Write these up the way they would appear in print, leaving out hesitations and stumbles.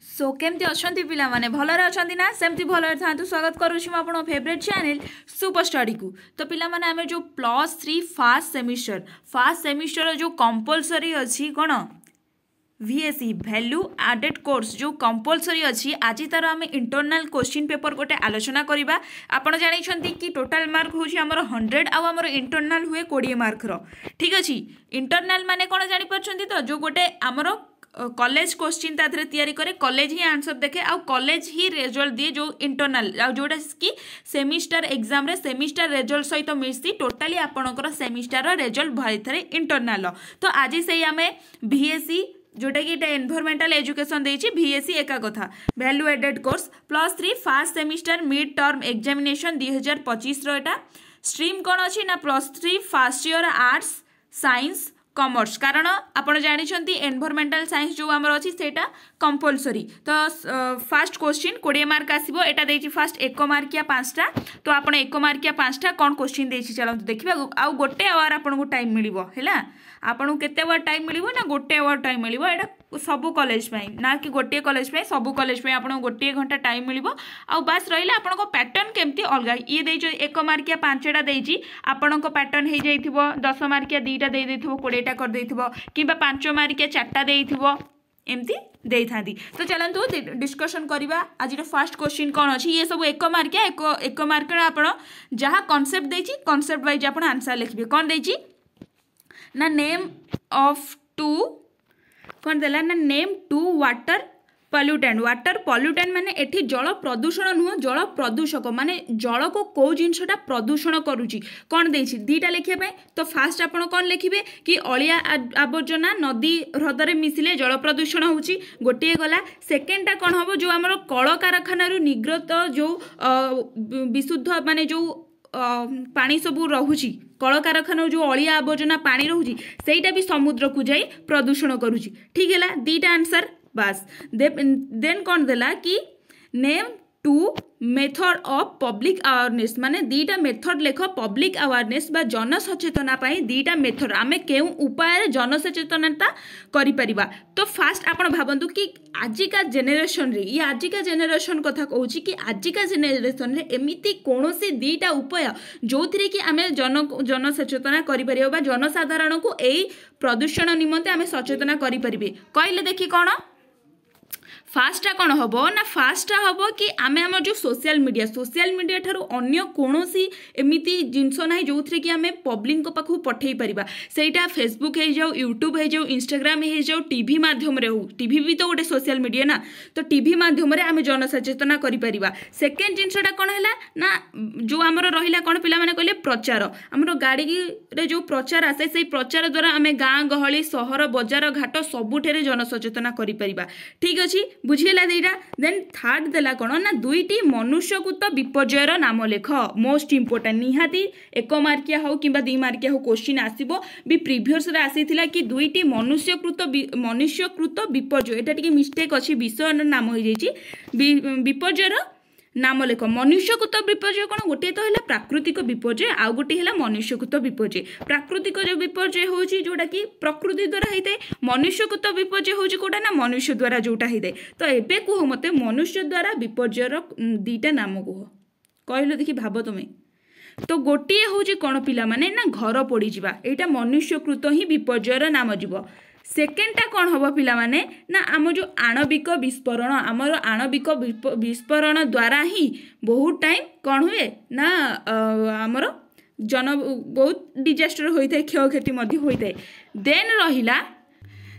सो केमती अच्छी पिला माने भलरे अच्छी ना सेमती भलरे था स्वागत करुँच आप फेवरेट चैनल सुपर स्टडी को। तो पिला माने आमे जो +3 फास्ट सेमिस्टर जो कंपलसरी अच्छी कौन VSE वैल्यू एडेड कोर्स जो कंपलसरी अच्छी आज तार आम इंटरनल क्वेश्चन पेपर गोटे आलोचना करवा। आपड़ जानते कि टोटाल मार्क हूँ आमर 100 आमर इंटरनल हुए 20 मार्कर। ठीक अच्छे इंटरनल माने कौन जापर तो जो गोटे आमर कॉलेज क्वेश्चन तादे तैयारी करे कॉलेज ही आंसर देखे आ कॉलेज ही रिजल्ट दिए जो इंटरनल जोटा कि सेमिस्टर एग्जाम रे सेमिस्टर रिजल्ट सहित मिसी टोटाली आपणकर सेमिस्टर रिजल्ट भरी थे इंटरनल। तो आज से आम VSE जोटा कि एनवायरमेंटल एजुकेशन देछि VSE एका कथा value added course +3 first semester mid term examination 2025 एटा स्ट्रीम कौन अच्छी ना +3 first year arts science commerce कारण आपड़ जानते एनवायरमेंटल साइंस जो आमर अच्छी सेटा कंपलसरी। तो फास्ट क्वेश्चन 20 मार्क आसो एटा देछि फास्ट 1 मार्किया 5टा। तो आप 1 मार्किया 5टा कौन क्वेश्चन देछि चलते देखा आउ गोटे आवर आपको टाइम मिलिबो हैला। आपन केते आवर टाइम मिलिबो ना गोटे आवर टाइम मिलिबो एटा सबु कॉलेज पे ना कि गोटे कॉलेज पे सबु कॉलेज पे आपन गोटे घंटा टाइम मिलिबो आ बस रहिला आपन को पैटर्न केमती अलग ये देछि 1 मार्किया 5टा देछि आपन को पैटर्न हे जाइथिबो 10 मार्किया 2टा दे देथिबो 20टा कर देथिबो किबा 5 मार्किया 4टा देथिबो एमती दे था। तो चलतु डिस्कसन करवा आज फर्स्ट क्वेश्चन कौन अच्छी ये सब 1 मार्किया 1 मार्क आप जहाँ कॉन्सेप्ट देछि कॉन्सेप्ट वाइज आप आंसर लिखिए कौन देछि ना नेम ऑफ टू कौन देला ना नेम टू वाटर पॉल्यूटेंट माने एठी जल प्रदूषण नुह जल प्रदूषक माने जल को कौ जिनसटा प्रदूषण करुची कौन देछि 2टा लिखिया पे। तो फास्ट आपण कौन लिखिबे कि अलिया आवर्जना नदी ह्रदरे मिसिले जल प्रदूषण होउची गोटे गला। सेकेंडटा कौन हबो जो हमर कल कारखाना निर्गत जो विशुद्ध माने जो पानी सबू रहुची कल कारखाना जो अलिया आवर्जना पानी रहुची सेटा भी समुद्र को जाई प्रदूषण करुची। ठीक है 2टा आंसर बस। देन कौन देला कि name two method of public awareness माने 2टा मेथड लेख पब्लिक अवेयरनेस बा जनसचेतना पाई 2टा मेथड आमे केउ उपाय जनसचेतनता करि परिबा। तो फास्ट आपण भाबंतु कि आजिका जेनेरेशन रे ये आजिका जेनेरेशन कथा कहूची कि आजिका जेनेरेशन रे एमिति कोनोसी 2टा उपाय जोथिरे कि आमे जनसचेतना करि परिबा बा जनसाधारण को एई प्रदूषण निमंते आमे सचेतना करि परिबे कहले देखि कोन फास्टा कौन हम ना फास्टा हम कि आम आम जो सोशल मीडिया ठारू अन्य कौनसी एमती जिनस ना जो थे कि आम पब्लिक पाखु पठे पारिबा सेटा फेसबुक हो जाऊ यूट्यूब हो जाऊ इंस्टाग्राम हो जाऊ टीवी माध्यम हो टीवी भी तो गोटे सोशल मीडिया ना। तो टीवी माध्यम आम जनसचेतना करिपरिबा। सेकेंड जिनसटा कौन है ना जो आमर रहिला कौन पिला माने कहले प्रचार आमर गाड़ी रे जो प्रचार आसे से प्रचार द्वारा आम गाँ गहली सहर बजार घाट सबुठे जनसचेतना करिपरिबा। ठीक अच्छे बुझेला 2टा। देन थर्ड देला कौन ना 2टी मनुष्यकृत विपर्ययर नाम लेख मोस्ट इंपोर्टेंट निहाती 1 मार्किया हो कि 2 मार्किया हो क्वेश्चन आसीबो भी प्रीवियस रे आसीथिला कि 2टी मनुष्यकृत विपर्यय एटा टिके मिस्टेक अछि विषय नाम हो जाइछि विपर्ययर नाम लेख मनुष्यकृत विपर्यय कौन गोटे तो है प्राकृतिक विपर्यय आउ गोटे है मनुष्यकृत विपर्यय। प्राकृतिक जो विपर्यय होची जोटा कि प्रकृति द्वारा होता है मनुष्यकृत विपर्यय होची कोटा ना मनुष्य द्वारा जोटा होता है। तो एबे कह मते मनुष्य द्वारा विपर्ययर 2टा नाम कह कहलो देखि भाव तुमे। तो गोटे होची कौन पिला माने ना घर पड़ी जावा एटा मनुष्यकृत ही विपर्ययर नाम जीव। सेकेंडटा कौन हम पिला माने ना आम जो आणविक विस्फोरण आमर आणविक विस्फोरण द्वारा ही बहुत टाइम कौन हुए ना आमर बहुत डिजास्टर होता है क्षयक्षति होता है। देन रहिला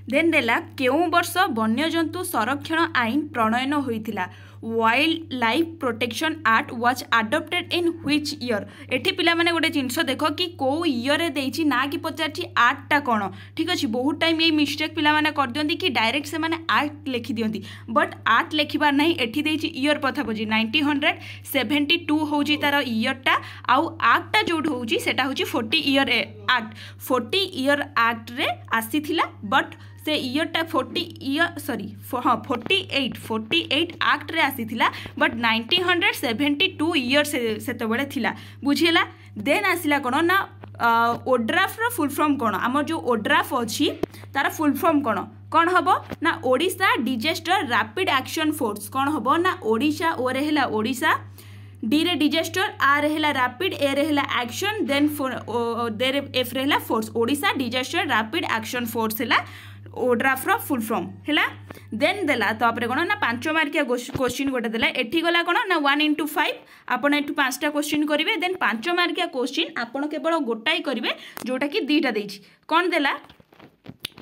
देन देला केउं वर्ष वन्यजंतु संरक्षण आईन प्रणयन होइथिला wildlife protection act was adopted in which year. एठी पिला माने गोटे जिनस देखो कि को ईयर रे देछि ना कि पचारछि एक्टटा कोन। ठीक अछि बहुत टाइम ये मिस्टेक पिला माने कर दियंती कि डायरेक्ट से माने एक्ट लिखि दियंती बट एक्ट लिखिबार नाही एठी देछि ईयर पथा बजी 1972 होछि तार ईयरटा आउ एक्टटा जोड होछि सेटा होछि 40 ईयर एक्ट 40 ईयर एक्ट रे आसीथिला बट से ईयरटा 48 एक्ट रे आसीथिला बट 1972 ईयर सेतबेले थिला बुझिला। देन आसिला कोन ना ओड्राफ रो फुल फॉर्म कोन आम जो ओड्राफ अछि तार फुल फॉर्म कोन कौन हम ना Odisha disaster rapid action force कौन हम ना ओडिशा ओ रे है ओडिशा डी रे डिजास्टर आ रे है रैपिड ए रे है एक्शन देन दे रे एफ रे है force Odisha disaster rapid action force है ओड्राफ्र फुल फॉर्म है देन देला तापर कौन ना 5 मार्किया क्वेश्चन गोटे देला एठी गला कौन ना 1 into 5 आपन एठु 5टा क्वेश्चन करेंगे देन 5 मार्किया क्वेश्चन आपन केवल गोटाई करेंगे जोटा कि 2टा देछि कौन देला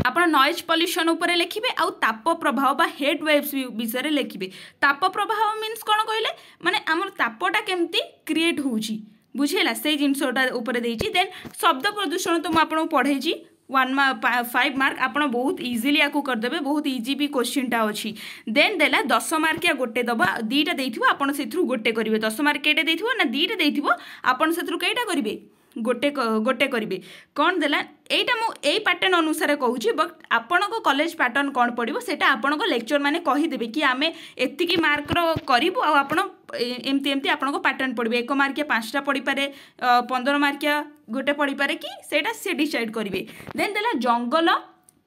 आपण नॉइज पॉल्यूशन उपरे लिखिबे आउ ताप प्रभाव बा हेड वेव्स विषय लिखिबे ताप प्रभाव मीन्स कौन कहले माने हमर तापटा केमती क्रिएट होउची बुझेला से जिनसोटा उपरे देछि देन शब्द प्रदूषण तो म आपन पढाइछि 5 मार्क आप बहुत इजिली या करदे बहुत इजी भी क्वेश्चन टा अच्छी देन देला 10 मार्किया गोटे दबा 2टा देथिबो आपण सेथरु गोटे करिवे 10 मार्क केटे देथिबो ना 2टा देथिबो आपण सेथरु केटा करिवे गोटे गोटे करिवे कौन देला एटा मु एई पैटर्न अनुसार कहूची बट आपण को कॉलेज पैटर्न कौन पड़िबो सेटा आपण को लेक्चर माने कहि देबे कि आमे एतिकी मार्क रो करिवो आ आपण एमती एमती आपण को पैटर्न पड़िबे 1 मार्किया 5टा पड़ी पारे 15 मार्किया गोटे पड़ी पारे कि सेटा से डिसाइड करिवे देन देला जंगल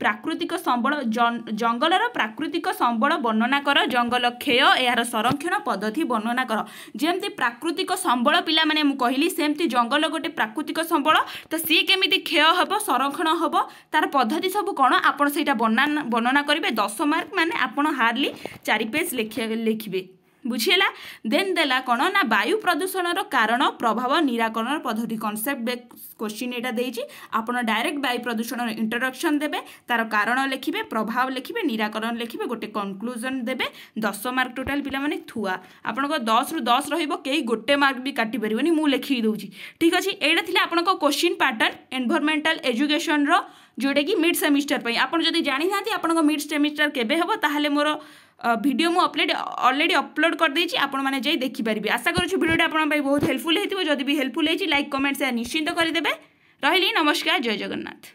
प्राकृतिक संबल जंगलर प्राकृतिक संबल वर्णना कर जंगल क्षय यार संरक्षण पद्धति वर्णना कर जेमती प्राकृतिक संबल पिला माने मु कहली सेमती जंगल गोटे प्राकृतिक संबल तो सी केमिति क्षय हबो संरक्षण हबो तार पद्धति सब कोन आपण सेटा वर्णना करिवे 10 मार्क माने आपण हार्डली 4 पेज लिखिबे बुझेला देन देला कौन ना वायु प्रदूषण कारण प्रभाव निराकरण पद्धति कॉन्सेप्ट क्वेश्चन एटा देछि आपण डायरेक्ट वायु प्रदूषण इंट्रोडक्शन देबे तार कारण लिखिबे प्रभाव लिखिबे निराकरण लिखिबे गोटे कंक्लूजन देबे 10 मार्क टोटल पिला माने थुआ आपण को 10 रु 10 रहिबो केही गोटे मार्क भी काटी परिबनी मु लिखि दउछि ठीक अछि एटा थिले आपण को क्वेश्चन पैटर्न एनवायरमेंटल एजुकेशन रो जोटा कि मिड सेमिस्टर पई आपण जदी जानि थांती आपण को मिड सेमिस्टर केबे हबो ताहाले मोर वीडियो मु ऑलरेडी अपलोड कर देछि आपण माने जाई देखि परिबे आशा करू वीडियोटा आपण पई बहुत हेल्पफुल हेतिबो जदी भी हेल्पफुल हेछि लाइक कमेंट शेयर निश्चित करि देबे रहिली नमस्कार जय जगन्नाथ।